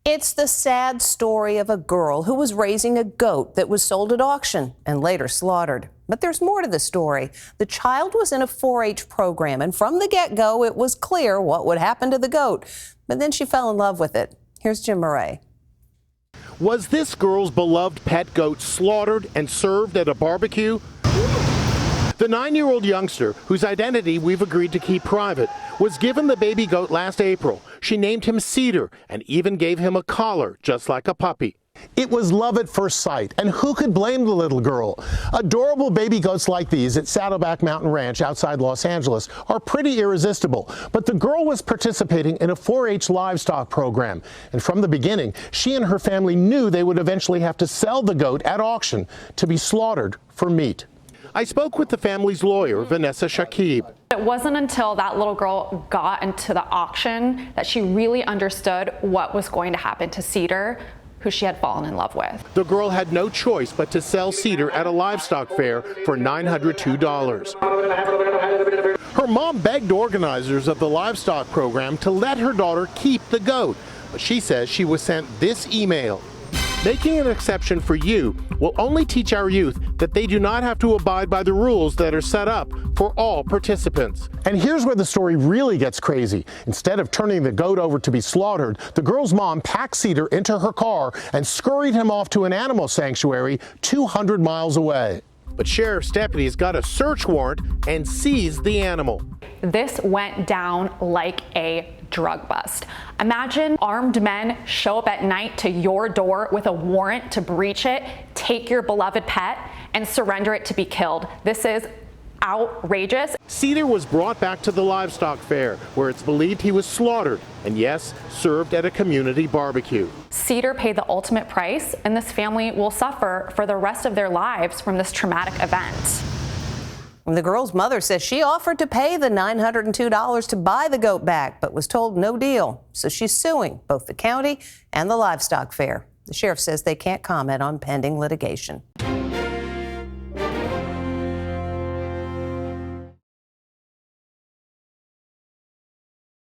It's the sad story of a girl who was raising a goat that was sold at auction and later slaughtered. But there's more to the story. The child was in a 4-H program, and from the get-go, it was clear what would happen to the goat. But then she fell in love with it. Here's Jim Murray. Was this girl's beloved pet goat slaughtered and served at a barbecue? The 9-year-old youngster, whose identity we've agreed to keep private, was given the baby goat last April. She named him Cedar and even gave him a collar, just like a puppy. It was love at first sight, and who could blame the little girl? Adorable baby goats like these at Saddleback Mountain Ranch outside Los Angeles are pretty irresistible. But the girl was participating in a 4-H livestock program, and from the beginning, she and her family knew they would eventually have to sell the goat at auction to be slaughtered for meat. I spoke with the family's lawyer, Vanessa Shakib. It wasn't until that little girl got into the auction that she really understood what was going to happen to Cedar, who she had fallen in love with. The girl had no choice but to sell Cedar at a livestock fair for $902. Her mom begged organizers of the livestock program to let her daughter keep the goat, but she says she was sent this email. Making an exception for you will only teach our youth that they do not have to abide by the rules that are set up for all participants. And here's where the story really gets crazy. Instead of turning the goat over to be slaughtered, the girl's mom packed Cedar into her car and scurried him off to an animal sanctuary 200 miles away. But sheriff's deputies got a search warrant and seized the animal. This went down like a drug bust. Imagine armed men show up at night to your door with a warrant to breach it, take your beloved pet, and surrender it to be killed. This is outrageous. Cedar was brought back to the livestock fair, where it's believed he was slaughtered and, yes, served at a community barbecue. Cedar paid the ultimate price, and this family will suffer for the rest of their lives from this traumatic event. The girl's mother says she offered to pay the $902 to buy the goat back, but was told no deal. So she's suing both the county and the livestock fair. The sheriff says they can't comment on pending litigation.